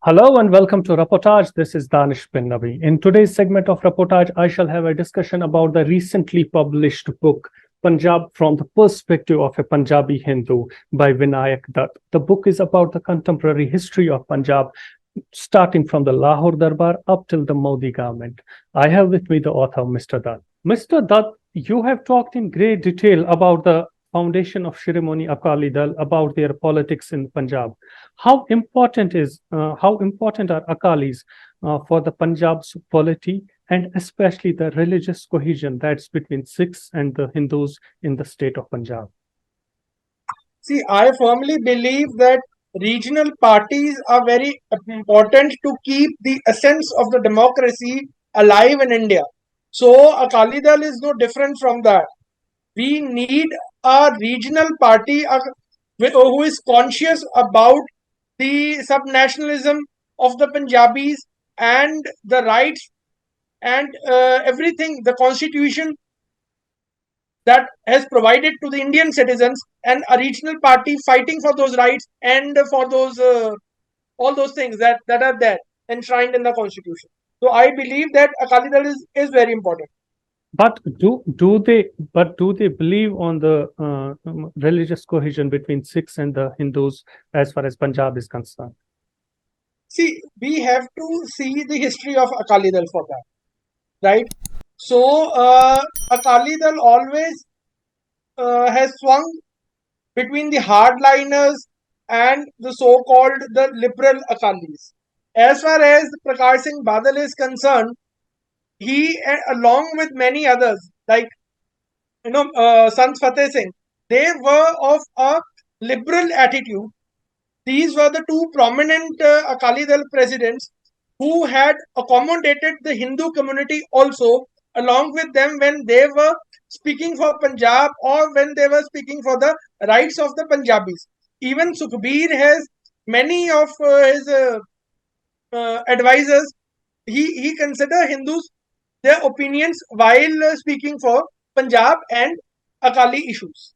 Hello and welcome to Reportage. This is Danish bin Nabi. In today's segment of Reportage, I shall have a discussion about the recently published book, Punjab from the Perspective of a Punjabi Hindu by Vinayak Dutt. The book is about the contemporary history of Punjab, starting from the Lahore Darbar up till the Modi government. I have with me the author, Mr. Dutt. Mr. Dutt, you have talked in great detail about the foundation of Shiromani Akali Dal, about their politics in Punjab. How important are Akalis for the Punjab's polity and especially the religious cohesion that's between Sikhs and the Hindus in the state of Punjab? See, I firmly believe that regional parties are very important to keep the essence of the democracy alive in India. So, Akali Dal is no different from that. We need a regional party who is conscious about the subnationalism of the Punjabis and the rights and everything, the constitution that has provided to the Indian citizens, and a regional party fighting for those rights and for those all those things that are there enshrined in the constitution. So I believe that Akali Dal is very important. But do they believe on the religious cohesion between Sikhs and the Hindus as far as Punjab is concerned? See, we have to see the history of Akali Dal for that, right? So Akali Dal always has swung between the hardliners and the so-called the liberal Akalis. As far as Prakash Singh Badal is concerned, he, along with many others, like Sant Fateh Singh, they were of a liberal attitude. These were the two prominent Akali Dal presidents who had accommodated the Hindu community also along with them when they were speaking for Punjab or when they were speaking for the rights of the Punjabis. Even Sukhbir has many of his advisors. He consider Hindus their opinions while speaking for Punjab and Akali issues.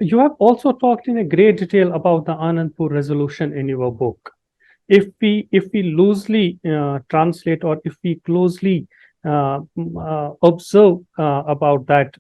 You have also talked in a great detail about the Anandpur resolution in your book. If we loosely translate, or if we closely observe about that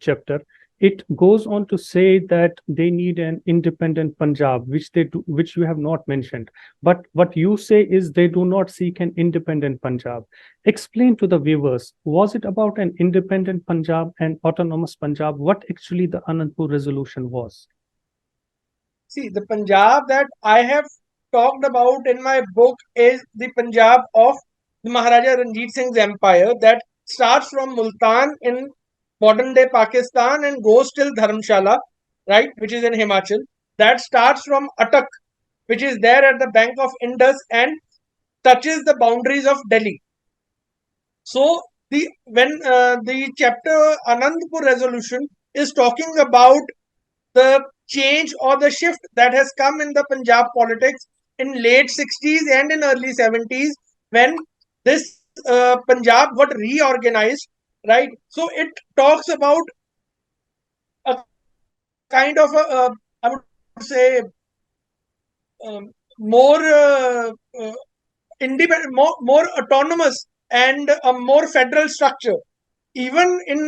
chapter, it goes on to say that they need an independent Punjab, which you have not mentioned. But what you say is they do not seek an independent Punjab. Explain to the viewers, was it about an independent Punjab and autonomous Punjab? What actually the Anandpur resolution was? See, the Punjab that I have talked about in my book is the Punjab of the Maharaja Ranjit Singh's empire that starts from Multan in modern day Pakistan and goes till Dharamshala, right, which is in Himachal. That starts from Attock, which is there at the bank of Indus and touches the boundaries of Delhi. So the chapter Anandpur resolution is talking about the change or the shift that has come in the Punjab politics in late 60s and in early 70s when this Punjab got reorganized, right? So it talks about a kind of I would say more independent, more autonomous and a more federal structure. Even in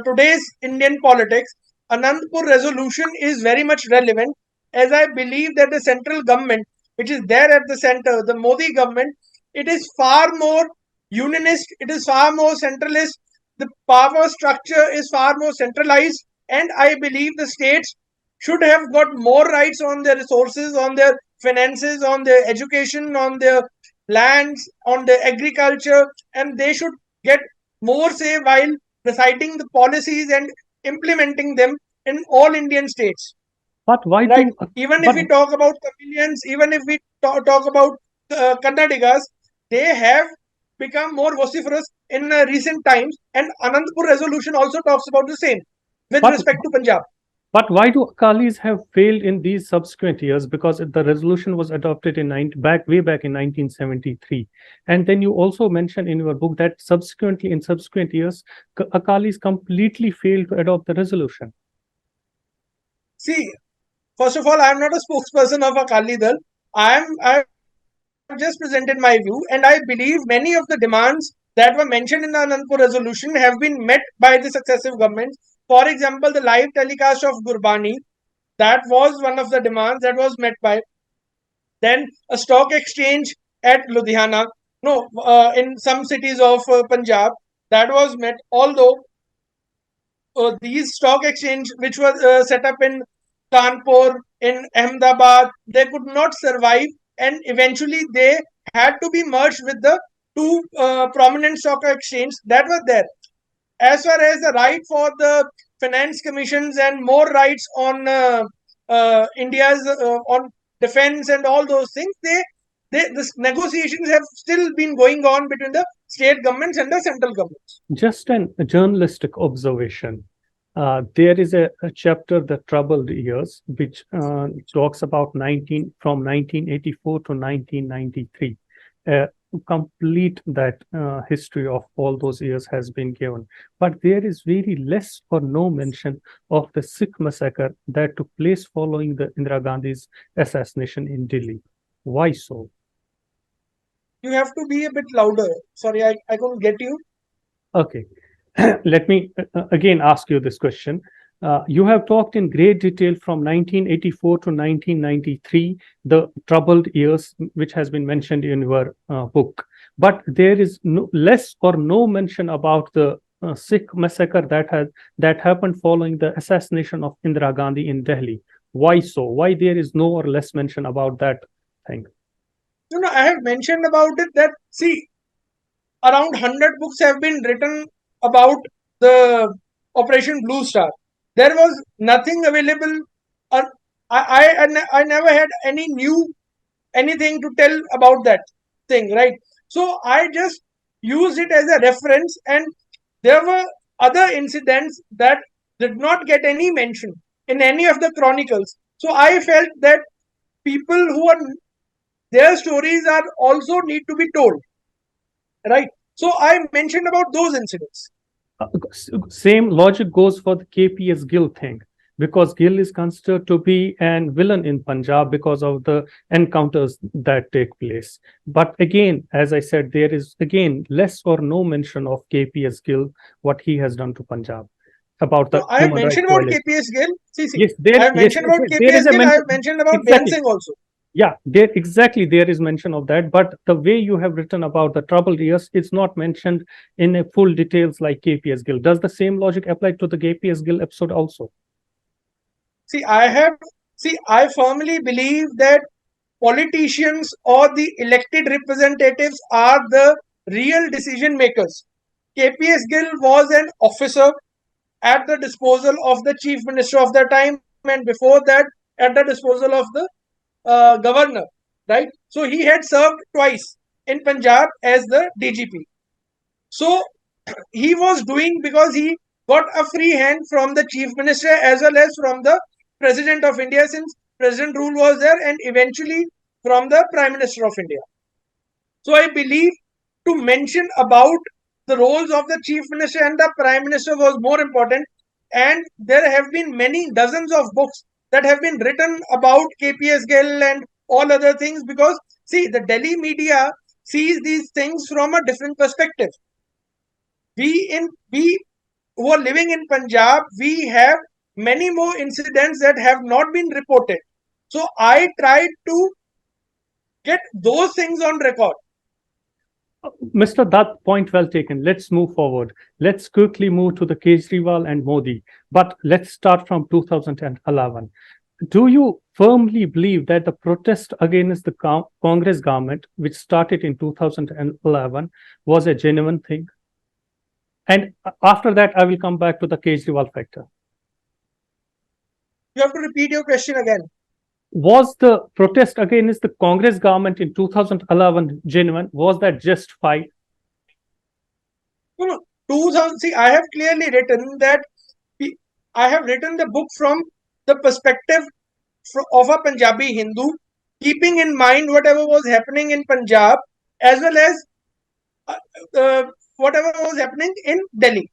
today's Indian politics, Anandpur resolution is very much relevant, as I believe that the central government, which is there at the center, the Modi government, it is far more unionist, it is far more centralist, the power structure is far more centralized, and I believe the states should have got more rights on their resources, on their finances, on their education, on their lands, on their agriculture, and they should get more say while deciding the policies and implementing them in all Indian states. But why Right? do Even if but we talk about Tamilians, even if we talk about Kannadigas, they have become more vociferous in recent times, and Anandpur resolution also talks about the same with but respect to Punjab. But why do Akalis have failed in these subsequent years? Because the resolution was adopted way back in 1973. And then you also mention in your book that in subsequent years, Akalis completely failed to adopt the resolution. See, first of all, I am not a spokesperson of Akali Dal. I've just presented my view, and I believe many of the demands that were mentioned in the Anandpur resolution have been met by the successive governments. For example, the live telecast of Gurbani, that was one of the demands that was met by. Then a stock exchange at Ludhiana, no, in some cities of Punjab, that was met. Although these stock exchange, which was set up in Kanpur, in Ahmedabad, they could not survive, and eventually they had to be merged with the two prominent stock exchanges that were there. As far as the right for the finance commissions and more rights on India's on defense and all those things, this negotiations have still been going on between the state governments and the central governments. Just a journalistic observation. There is a chapter, The Troubled Years, which talks about 1984 to 1993. Complete that history of all those years has been given. But there is very less or no mention of the Sikh massacre that took place following the Indira Gandhi's assassination in Delhi. Why so? You have to be a bit louder. Sorry, I couldn't get you. Okay. Let me again ask you this question. You have talked in great detail from 1984 to 1993, the troubled years, which has been mentioned in your book. But there is less or no mention about the Sikh massacre that happened following the assassination of Indira Gandhi in Delhi. Why so? Why there is no or less mention about that thing? No, I have mentioned about it that, see, around 100 books have been written about the Operation Blue Star. There was nothing available. Uh, I never had any new anything to tell about that thing, right? So I just used it as a reference, and there were other incidents that did not get any mention in any of the chronicles. So I felt that people who are their stories are also need to be told, right? So I mentioned about those incidents. Same logic goes for the KPS Gill thing, because Gill is considered to be an villain in Punjab because of the encounters that take place. But again, as I said, there is again less or no mention of KPS Gill, what he has done to Punjab, about the So I have human rights mentioned about violation. KPS Gill. See, Yes, I have mentioned about there is KPS a Gill. I mention. have mentioned about Behan Exactly. Singh also. Yeah, there is mention of that, but the way you have written about the troubled years, it's not mentioned in a full details like KPS Gill. Does the same logic apply to the KPS Gill episode also? See, I firmly believe that politicians or the elected representatives are the real decision makers. KPS Gill was an officer at the disposal of the chief minister of the time, and before that, at the disposal of the governor, right? So he had served twice in Punjab as the DGP. So he was doing because he got a free hand from the chief minister as well as from the president of India, since president rule was there, and eventually from the prime minister of India. So I believe to mention about the roles of the chief minister and the prime minister was more important. And there have been many dozens of books that have been written about KPS Gill and all other things, because see, the Delhi media sees these things from a different perspective. We who are living in Punjab, we have many more incidents that have not been reported. So I tried to get those things on record. Mr. Dutt, point well taken. Let's move forward. Let's quickly move to the Kejriwal and Modi. But let's start from 2011. Do you firmly believe that the protest against the Congress government, which started in 2011, was a genuine thing? And after that, I will come back to the Kejriwal factor. You have to repeat your question again. Was the protest against the Congress government in 2011 genuine? Was that justified? No, 2000. See, I have clearly written that I have written the book from the perspective of a Punjabi Hindu, keeping in mind whatever was happening in Punjab as well as whatever was happening in Delhi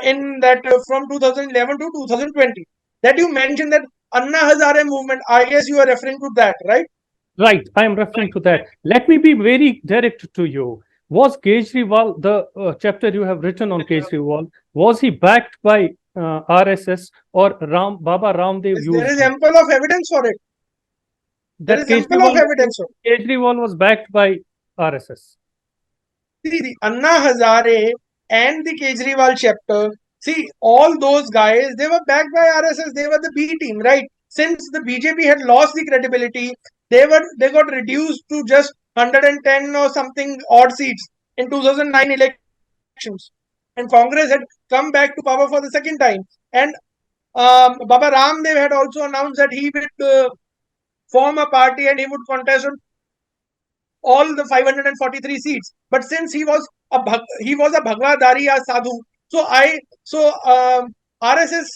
in that from 2011 to 2020. That you mentioned that Anna Hazare movement. I guess you are referring to that, right? Right, I am referring to that. Let me be very direct to you. Was Kejriwal, the chapter you have written on Kejriwal, was he backed by RSS or Baba Ramdev There used is him? ample of evidence for it. There That is ample of evidence for it. Kejriwal was backed by RSS. See, the Anna Hazare and the Kejriwal chapter, see, all those guys, they were backed by RSS. They were the B team, right? Since the BJP had lost the credibility, they got reduced to just 110 or something odd seats in 2009 elections. And Congress had come back to power for the second time. And Baba Ramdev had also announced that he would form a party and he would contest on all the 543 seats. But since he was a Bhagwadari, a sadhu, so RSS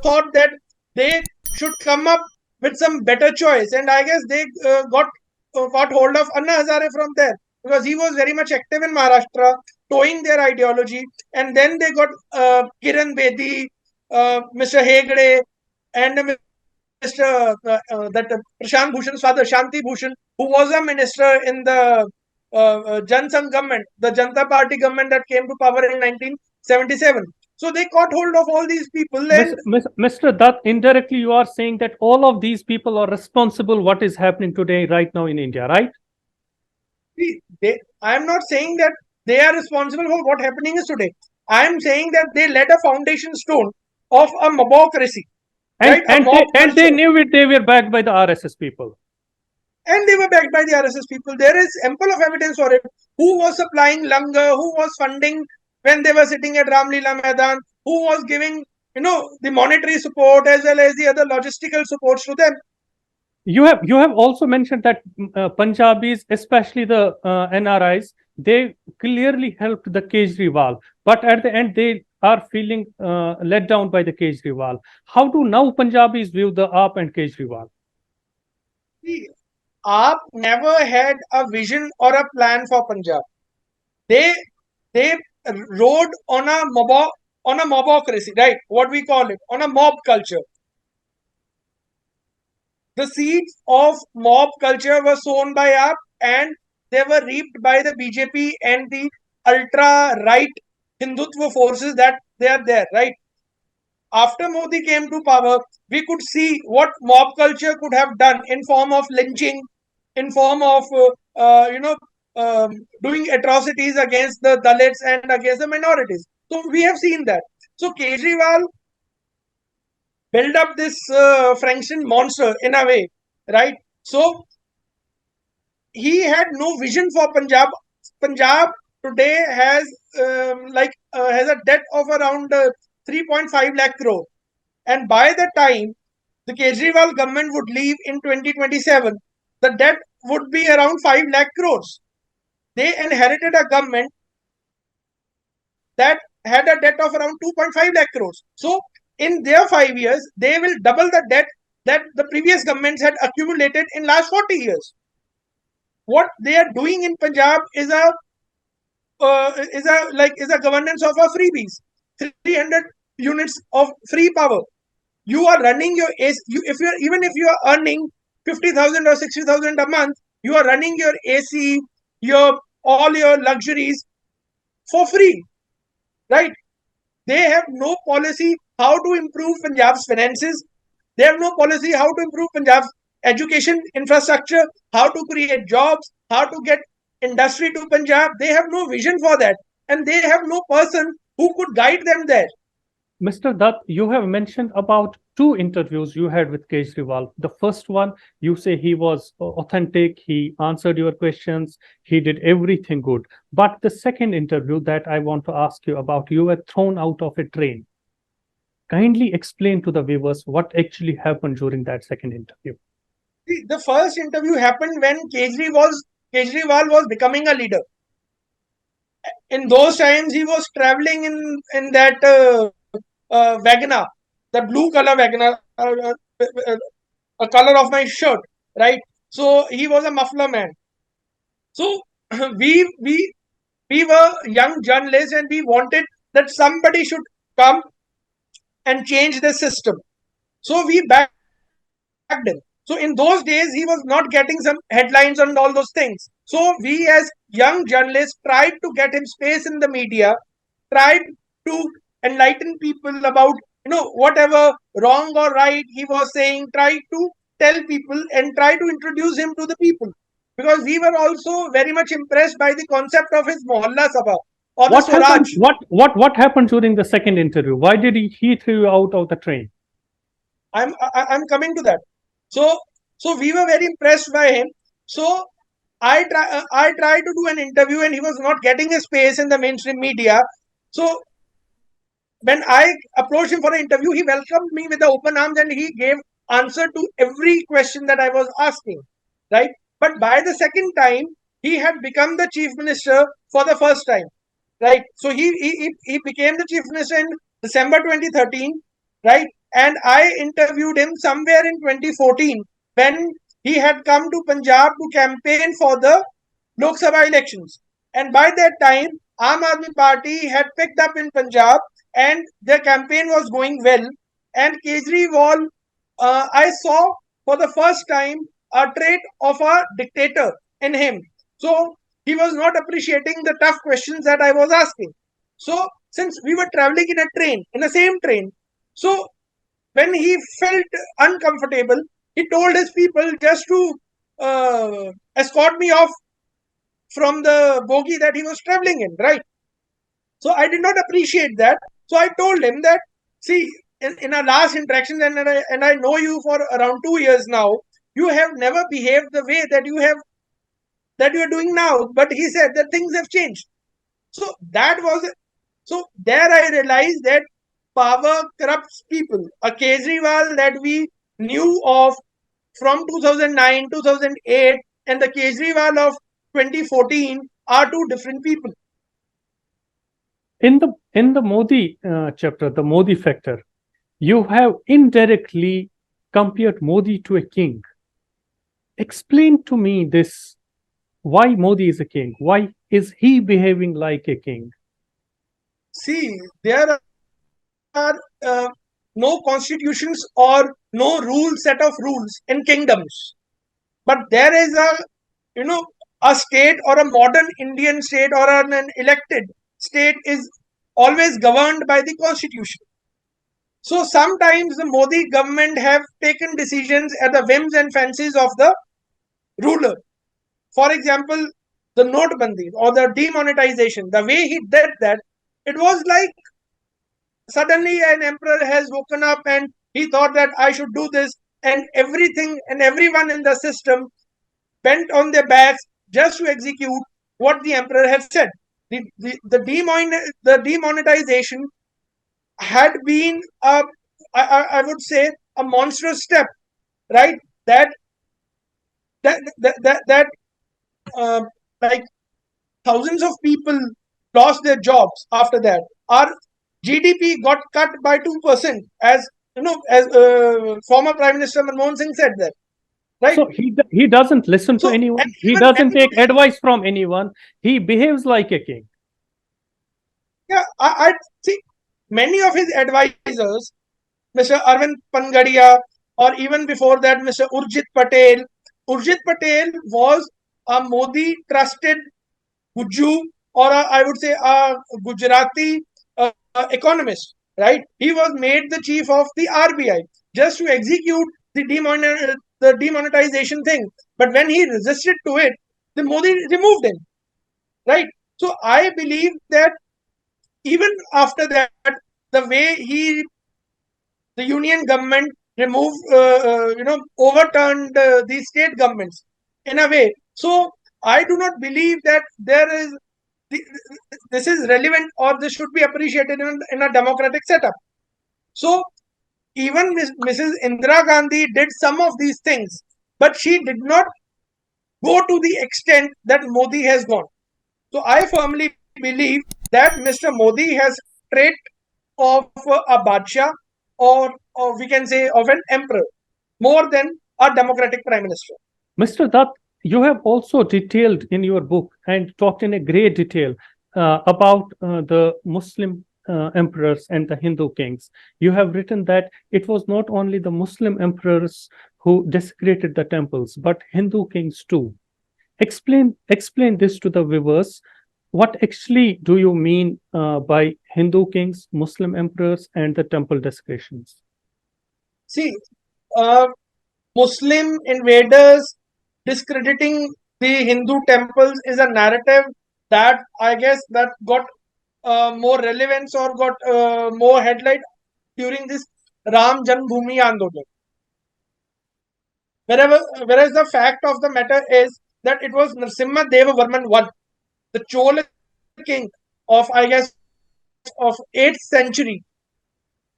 thought that they should come up with some better choice, and I guess they got hold of Anna Hazare from there because he was very much active in Maharashtra, towing their ideology, and then they got Kiran Bedi, Mr. Hegde, and Mr. that Prashant Bhushan's father, Shanti Bhushan, who was a minister in the Jan Sangh government, the Janata Party government that came to power in 1977. So they caught hold of all these people and Mr. Dutt, indirectly you are saying that all of these people are responsible what is happening today right now in India, right? see, I am not saying that they are responsible for what happening is today. I am saying that they laid a foundation stone of a mobocracy, right? A mob And they culture. knew it, they were backed by the RSS people. And they were backed by the RSS people. There is ample of evidence for it. Who was supplying langar? Who was funding when they were sitting at Ramlila Maidan? Who was giving, the monetary support as well as the other logistical supports to them? You have also mentioned that Punjabis, especially the NRIs, they clearly helped the Kejriwal, but at the end they are feeling let down by the Kejriwal. How do now Punjabis view the AAP and Kejriwal? See, AAP never had a vision or a plan for Punjab. They they rode on a mobocracy, right? What we call it, on a mob culture. The seeds of mob culture were sown by AAP and they were reaped by the BJP and the ultra right Hindutva forces that they are there, right? After Modi came to power, we could see what mob culture could have done in form of lynching, in form of doing atrocities against the Dalits and against the minorities. So we have seen that. So Kejriwal built up this Frankenstein monster in a way, right? So he had no vision for Punjab. Punjab today has a debt of around 3.5 lakh crore, and by the time the Kejriwal government would leave in 2027, the debt would be around 5 lakh crores. They inherited a government that had a debt of around 2.5 lakh crores. So, in their 5 years, they will double the debt that the previous governments had accumulated in last 40 years. What they are doing in Punjab is a governance of a freebies, 300 units of free power. You are running your AC. If you are earning 50,000 or 60,000 a month, you are running your AC, all your luxuries for free, right? They have no policy how to improve Punjab's finances. They have no policy how to improve Punjab's education infrastructure, how to create jobs, how to get industry to Punjab. They have no vision for that, and they have no person who could guide them there. Mr. Dutt, you have mentioned about two interviews you had with Kejriwal. The first one, you say he was authentic, he answered your questions, he did everything good. But the second interview that I want to ask you about, you were thrown out of a train. Kindly explain to the viewers what actually happened during that second interview. The first interview happened when Kejriwal was becoming a leader. In those times, he was traveling in that Wagoner, the blue color Wagoner, a color of my shirt, right? So he was a muffler man. So we were young journalists and we wanted that somebody should come and change the system. So we backed him. So in those days, he was not getting some headlines and all those things. So we as young journalists tried to get him space in the media, tried to enlighten people about whatever wrong or right he was saying, tried to tell people and try to introduce him to the people. Because we were also very much impressed by the concept of his Mohalla Sabha or the What happened? Swaraj. What happened during the second interview? Why did he threw you out of the train? I'm coming to that. So we were very impressed by him. So I tried to do an interview and he was not getting a space in the mainstream media. So when I approached him for an interview, he welcomed me with the open arms and he gave answer to every question that I was asking. Right. But by the second time, he had become the chief minister for the first time. Right. So he became the chief minister in December 2013. Right. And I interviewed him somewhere in 2014 when he had come to Punjab to campaign for the Lok Sabha elections. And by that time, Aam Aadmi Party had picked up in Punjab and their campaign was going well. And Kejriwal, I saw for the first time a trait of a dictator in him. So he was not appreciating the tough questions that I was asking. So since we were traveling in a train, in the same train, so when he felt uncomfortable, he told his people just to escort me off from the bogie that he was traveling in, right? So I did not appreciate that. So I told him that, see, in our last interaction, and I know you for around 2 years now, you have never behaved the way that you are doing now. But he said that things have changed. So there I realized that power corrupts people. A Kejriwal that we knew of from 2009, 2008, and the Kejriwal of 2014 are two different people. In the Modi chapter, the Modi factor, you have indirectly compared Modi to a king. Explain to me this: why Modi is a king? Why is he behaving like a king? See, there are no constitutions or no set of rules in kingdoms, but there is a state or a modern Indian state or an elected state is always governed by the constitution. So sometimes the Modi government have taken decisions at the whims and fancies of the ruler. For example, the Notbandi or the demonetization, the way he did that, it was like suddenly an emperor has woken up and he thought that I should do this, and everything and everyone in the system bent on their backs just to execute what the emperor had said. The demonetization had been I would say a monstrous step, right? That like thousands of people lost their jobs after that. Our GDP got cut by 2%, as former Prime Minister Manmohan Singh said that. Right. So he doesn't listen to anyone. He doesn't take advice from anyone. He behaves like a king. Yeah, I see many of his advisors, Mr. Arvind Pangadia, or even before that, Mr. Urjit Patel. Urjit Patel was a Modi trusted Guju, or I would say a Gujarati economist, right? He was made the chief of the RBI just to execute the demonetization thing. But when he resisted to it, the Modi removed him, right? So I believe that even after that, the way the union government removed, overturned these state governments in a way. So I do not believe that this is relevant or this should be appreciated in a democratic setup. So even Mrs. Indira Gandhi did some of these things, but she did not go to the extent that Modi has gone. So I firmly believe that Mr. Modi has trait of a Badshah, or we can say of an emperor, more than a democratic prime minister. Mr. Dutt, you have also detailed in your book and talked in a great detail about the Muslim emperors and the Hindu kings. You have written that it was not only the Muslim emperors who desecrated the temples, but Hindu kings too. Explain this to the viewers. What actually do you mean by Hindu kings, Muslim emperors, and the temple desecrations? See, uh, Muslim invaders discrediting the Hindu temples is a narrative that I guess that got more relevance or got more headlight during this Ram Janmabhoomi Andolan. Whereas the fact of the matter is that it was Narasimha Deva Varman I, the Chola king of I guess of 8th century,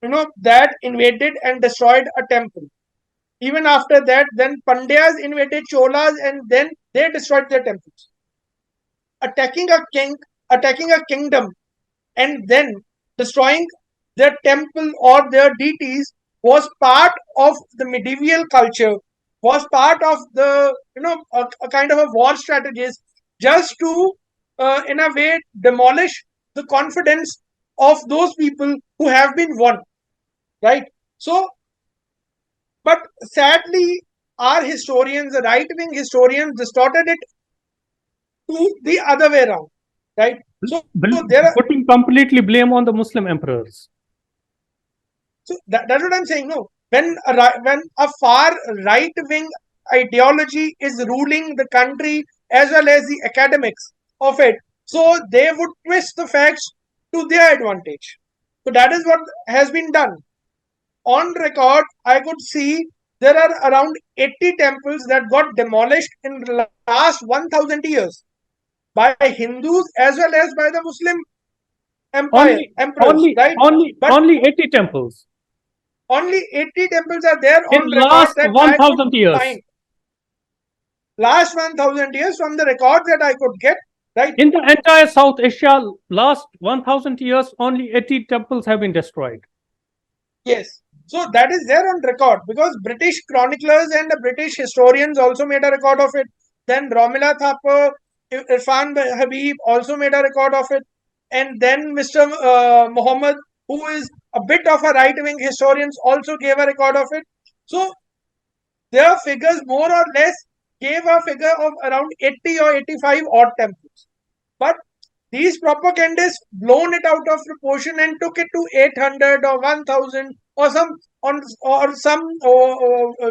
that invaded and destroyed a temple. Even after that, then Pandyas invaded Cholas and then they destroyed their temples. Attacking a king, attacking a kingdom, and then destroying their temple or their deities was part of the medieval culture, was part of the, a kind of a war strategist just to, in a way, demolish the confidence of those people who have been won, right? So, but sadly, our historians, the right-wing historians, distorted it to the other way around, right? So there are Putting completely blame on the Muslim emperors. So that's what I'm saying. No, when a far right wing ideology is ruling the country as well as the academics of it, so they would twist the facts to their advantage. So that is what has been done. On record, I could see there are around 80 temples that got demolished in the last 1,000 years by Hindus as well as by the Muslim emperors, right? But Only 80 temples only 80 temples are there in on record last that I could 1,000 years. find. Last 1,000 years from the records that I could get, right? In the entire South Asia, last 1,000 years, only 80 temples have been destroyed. Yes. So that is there on record because British chroniclers and the British historians also made a record of it. Then Romila Thapar, Irfan Habib also made a record of it. And then Mr. Muhammad, who is a bit of a right-wing historian, also gave a record of it. So their figures more or less gave a figure of around 80 or 85 odd temples. But these propagandists blown it out of proportion and took it to 800 or 1,000 or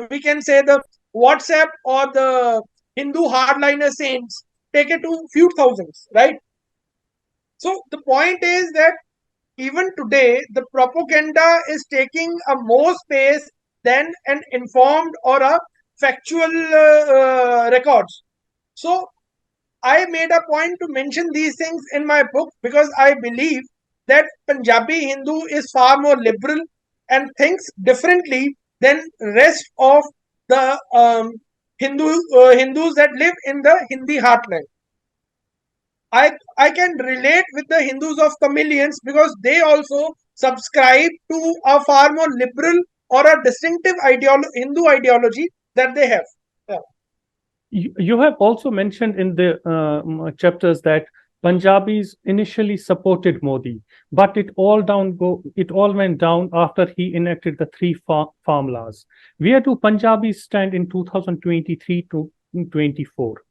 we can say the WhatsApp or the Hindu hardliner saints take it to few thousands, right? So the point is that even today, the propaganda is taking a more space than an informed or a factual records. So I made a point to mention these things in my book because I believe that Punjabi Hindu is far more liberal and thinks differently than rest of the Hindus that live in the Hindi heartland. I can relate with the Hindus of chameleons because they also subscribe to a far more liberal or a distinctive Hindu ideology that they have. Yeah. You have also mentioned in the chapters that Punjabis initially supported Modi, but it all went down after he enacted the three farm laws. Where do Punjabis stand in 2023 to 24?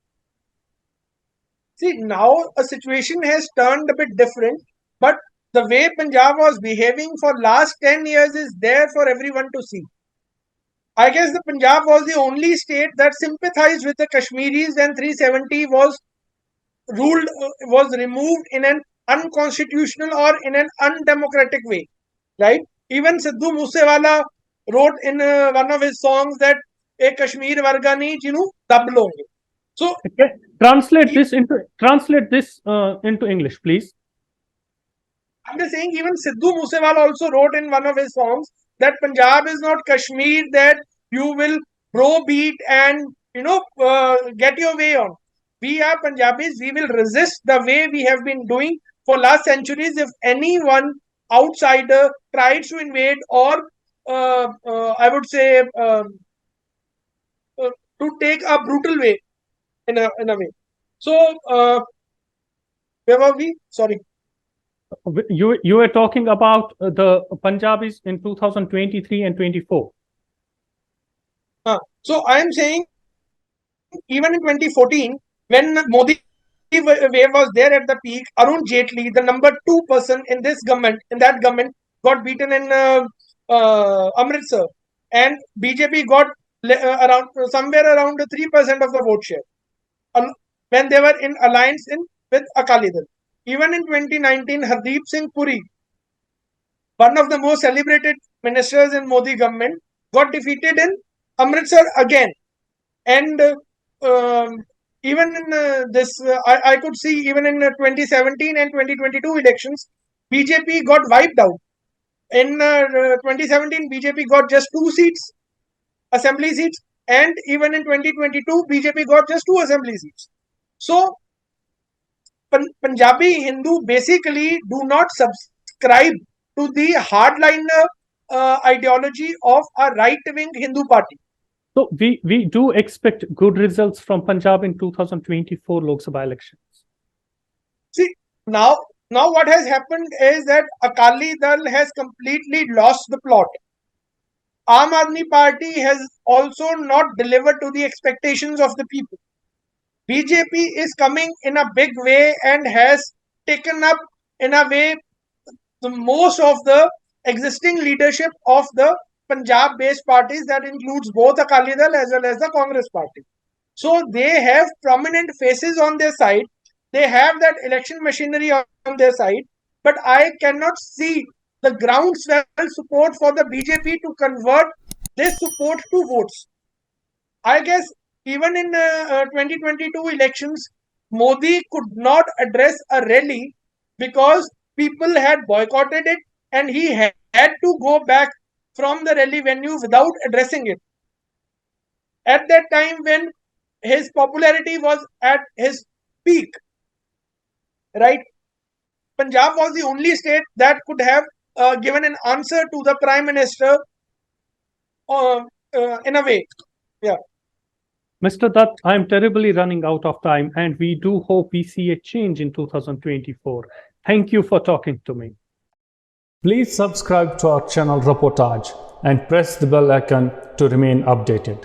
See, now a situation has turned a bit different, but the way Punjab was behaving for last 10 years is there for everyone to see. I guess the Punjab was the only state that sympathized with the Kashmiris when 370 was removed in an unconstitutional or in an undemocratic way, right? Even Sidhu Moosewala wrote in one of his songs that "A Kashmir varga nahi jinu dab longe." So translate this into English, please. I'm just saying, even Sidhu Moosewala also wrote in one of his songs that Punjab is not Kashmir that you will browbeat and get your way on. We are Punjabis. We will resist the way we have been doing for last centuries. If anyone outsider tries to invade or I would say to take a brutal way in a way. So where were we? Sorry. You were talking about the Punjabis in 2023 and 24. So I am saying, even in 2014, when Modi wave was there at the peak, Arun Jaitley, the number 2 person in that government, got beaten in Amritsar, and BJP got around somewhere around 3% of the vote share when they were in alliance with Akali Dal. Even in 2019, Hardeep Singh Puri, one of the most celebrated ministers in Modi government, got defeated in Amritsar again. And even in I could see even in 2017 and 2022 elections, BJP got wiped out. In 2017, BJP got just 2 seats, assembly seats, and even in 2022, BJP got just 2 assembly seats. So, Punjabi Hindu basically do not subscribe to the hardliner ideology of a right-wing Hindu party. So we do expect good results from Punjab in 2024 Lok Sabha elections. See, now what has happened is that Akali Dal has completely lost the plot. Aam Aadmi Party has also not delivered to the expectations of the people. BJP is coming in a big way and has taken up, in a way, the most of the existing leadership of the Punjab-based parties, that includes both Akali Dal as well as the Congress party. So they have prominent faces on their side. They have that election machinery on their side. But I cannot see the groundswell support for the BJP to convert this support to votes. I guess even in 2022 elections, Modi could not address a rally because people had boycotted it, and he had to go back from the rally venue without addressing it. At that time, when his popularity was at his peak, right? Punjab was the only state that could have given an answer to the Prime Minister in a way. Yeah. Mr. Dutt, I am terribly running out of time, and we do hope we see a change in 2024. Thank you for talking to me. Please subscribe to our channel Reportage and press the bell icon to remain updated.